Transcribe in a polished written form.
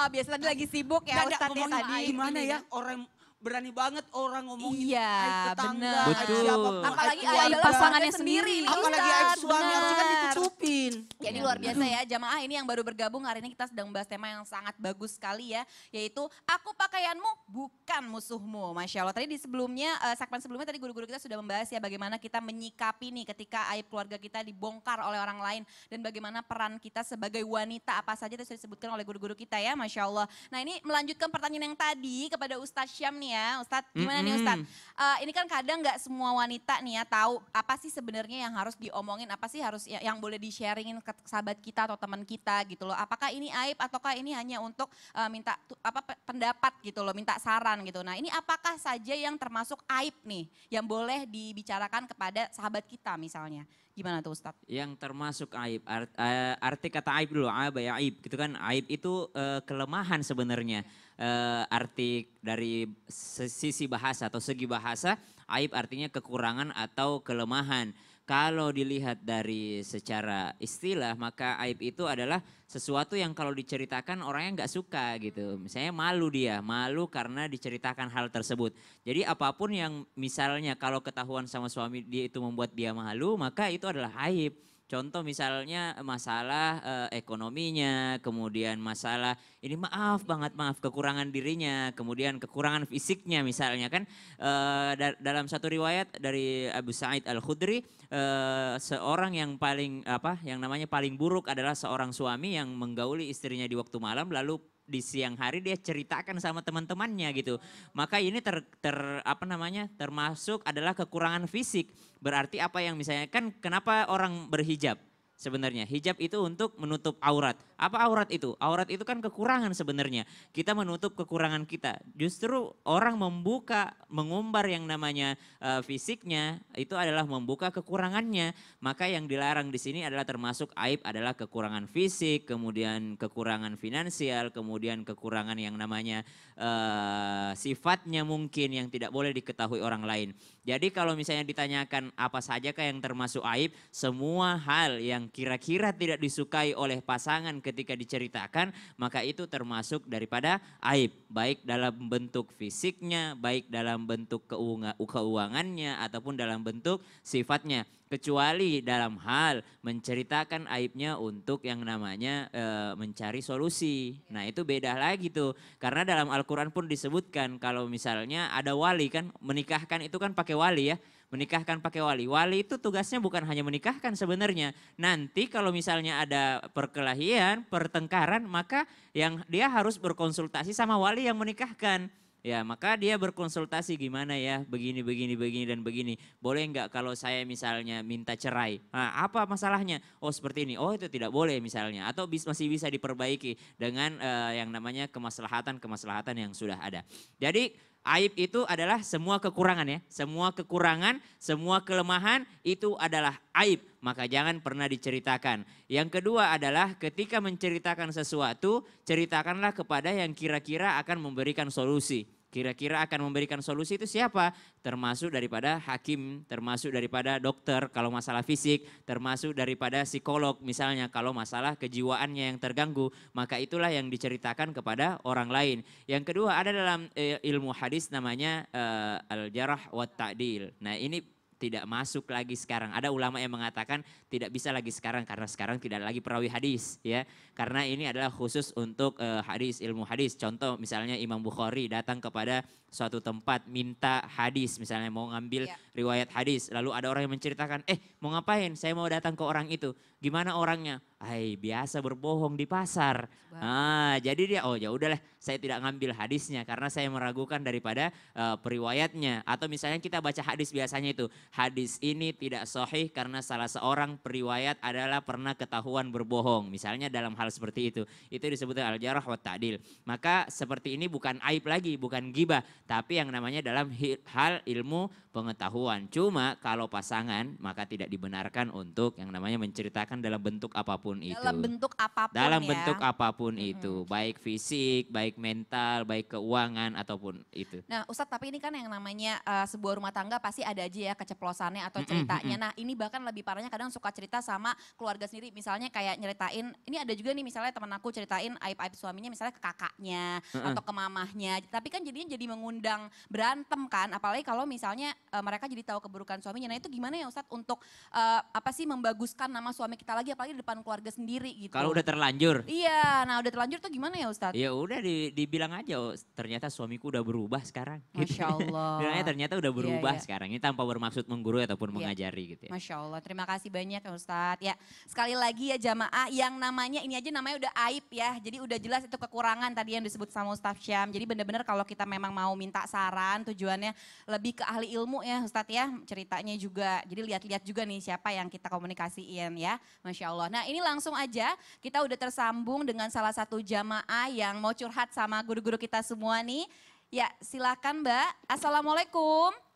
biasa tadi lagi sibuk ya Nggak, Ustadz ya ngomongin sama aib gimana ini ya orang berani banget orang ngomongin Iya, aib tetangga, bener. aib Betul. siapapun, Apalagi aib aib keluarga. pasangannya sendiri nih Apalagi aib Ustadz, suami harusnya kan bener. ditutupin. Jadi luar biasa ya jamaah ini yang baru bergabung hari ini kita sedang membahas tema yang sangat bagus sekali ya. Yaitu aku pakaianmu bukan musuhmu. Masya Allah tadi di sebelumnya segmen sebelumnya tadi guru-guru kita sudah membahas ya bagaimana kita menyikapi nih ketika aib keluarga kita dibongkar oleh orang lain. Dan bagaimana peran kita sebagai wanita apa saja itu sudah disebutkan oleh guru-guru kita ya Masya Allah. Nah ini melanjutkan pertanyaan yang tadi kepada Ustadz Syam nih ya. Ustadz gimana nih Ustadz? Ini kan kadang nggak semua wanita nih ya tahu apa sih sebenarnya yang harus diomongin, apa sih harus yang boleh di-sharingin ke sahabat kita atau teman kita gitu loh. Apakah ini aib ataukah ini hanya untuk minta pendapat gitu loh, minta saran gitu. Nah ini apakah saja yang termasuk aib nih yang boleh dibicarakan kepada sahabat kita misalnya. Gimana tuh Ustadz? Yang termasuk aib, arti kata aib dulu, aib gitu kan. Aib itu kelemahan sebenarnya. Arti dari sisi bahasa atau segi bahasa, aib artinya kekurangan atau kelemahan. Kalau dilihat dari secara istilah maka aib itu adalah sesuatu yang kalau diceritakan orangnya nggak suka gitu. Misalnya malu dia, malu karena diceritakan hal tersebut. Jadi apapun yang misalnya kalau ketahuan sama suami dia itu membuat dia malu maka itu adalah aib. Contoh misalnya masalah ekonominya, kemudian masalah ini maaf banget maaf kekurangan dirinya, kemudian kekurangan fisiknya misalnya kan dalam satu riwayat dari Abu Sa'id Al-Khudri seorang yang paling yang namanya paling buruk adalah seorang suami yang menggauli istrinya di waktu malam lalu di siang hari dia ceritakan sama teman-temannya gitu. Maka ini termasuk adalah kekurangan fisik. Berarti apa yang misalnya kan kenapa orang berhijab? Sebenarnya hijab itu untuk menutup aurat. Apa aurat itu? Aurat itu kan kekurangan sebenarnya. Kita menutup kekurangan kita. Justru orang mengumbar yang namanya fisiknya itu adalah membuka kekurangannya. Maka yang dilarang di sini adalah termasuk aib adalah kekurangan fisik, kemudian kekurangan finansial, kemudian kekurangan yang namanya sifatnya mungkin yang tidak boleh diketahui orang lain. Jadi kalau misalnya ditanyakan apa saja yang termasuk aib, semua hal yang kira-kira tidak disukai oleh pasangan ketika diceritakan, maka itu termasuk daripada aib. Baik dalam bentuk fisiknya, baik dalam bentuk keuangannya, ataupun dalam bentuk sifatnya. Kecuali dalam hal menceritakan aibnya untuk yang namanya mencari solusi. Nah itu beda lagi tuh. Karena dalam Al-Quran pun disebutkan kalau misalnya ada wali kan, menikahkan itu kan pakai wali ya. Menikahkan pakai wali. Wali itu tugasnya bukan hanya menikahkan sebenarnya. Nanti kalau misalnya ada perkelahian, pertengkaran, maka yang dia harus berkonsultasi sama wali yang menikahkan. Ya maka dia berkonsultasi gimana ya begini dan begini. Boleh nggak kalau saya misalnya minta cerai? Nah, apa masalahnya? Oh seperti ini. Oh itu tidak boleh misalnya. Atau masih bisa diperbaiki dengan yang namanya kemaslahatan yang sudah ada. Jadi aib itu adalah semua kekurangan ya. Semua kekurangan, semua kelemahan itu adalah aib. Maka jangan pernah diceritakan. Yang kedua adalah ketika menceritakan sesuatu, ceritakanlah kepada yang kira-kira akan memberikan solusi. Kira-kira akan memberikan solusi itu siapa? Termasuk daripada hakim, termasuk daripada dokter kalau masalah fisik, termasuk daripada psikolog misalnya kalau masalah kejiwaannya yang terganggu. Maka itulah yang diceritakan kepada orang lain. Yang kedua ada dalam ilmu hadis namanya al-jarh wa ta'dil. Nah ini tidak masuk lagi sekarang. Ada ulama yang mengatakan tidak bisa lagi sekarang karena sekarang tidak lagi perawi hadis ya. Karena ini adalah khusus untuk hadis, ilmu hadis. Contoh misalnya Imam Bukhari datang kepada suatu tempat minta hadis misalnya mau ngambil riwayat hadis. Lalu ada orang yang menceritakan, mau ngapain? Saya mau datang ke orang itu. Gimana orangnya? Biasa berbohong di pasar. Jadi dia ya udahlah saya tidak ngambil hadisnya karena saya meragukan daripada periwayatnya. Atau misalnya kita baca hadis biasanya itu hadis ini tidak sahih karena salah seorang periwayat adalah pernah ketahuan berbohong. Misalnya dalam hal seperti itu disebut al-jarh wa ta'dil. Maka seperti ini bukan aib lagi, bukan ghibah, tapi yang namanya dalam hal ilmu pengetahuan. Cuma kalau pasangan maka tidak dibenarkan untuk yang namanya menceritakan dalam bentuk apapun itu. Dalam bentuk apapun Dalam ya. bentuk apapun itu, baik fisik, baik mental, baik keuangan ataupun itu. Nah Ustadz, tapi ini kan yang namanya sebuah rumah tangga pasti ada aja ya keceplosannya atau ceritanya. Nah ini bahkan lebih parahnya kadang suka cerita sama keluarga sendiri. Misalnya kayak nyeritain, ini ada juga nih misalnya teman aku ceritain aib-aib suaminya misalnya ke kakaknya atau ke mamahnya. Tapi kan jadinya jadi mengundang berantem kan. Apalagi kalau misalnya mereka jadi tahu keburukan suaminya. Nah itu gimana ya Ustadz untuk apa sih membaguskan nama suami kita lagi apalagi di depan keluarga sendiri gitu. Kalau udah terlanjur, Iya, nah udah terlanjur tuh gimana ya Ustadz? ya udah dibilang aja, oh, ternyata suamiku udah berubah sekarang. Masya Allah. Bilangnya ternyata udah Iya, berubah iya. sekarang. Ini tanpa bermaksud menggurui ataupun Iya. mengajari gitu ya. Masya Allah, terima kasih banyak ya Ustadz. Ya, sekali lagi ya jamaah yang namanya ini aja namanya udah aib ya. Jadi udah jelas itu kekurangan tadi yang disebut sama Ustadz Syam. Jadi benar-benar kalau kita memang mau minta saran tujuannya lebih ke ahli ilmu ya Ustadz ya. Ceritanya juga, jadi lihat-lihat juga nih siapa yang kita komunikasiin ya. Masya Allah. Nah ini langsung aja kita udah tersambung dengan salah satu jamaah yang mau curhat sama guru-guru kita semua nih. Ya silakan Mbak. Assalamualaikum.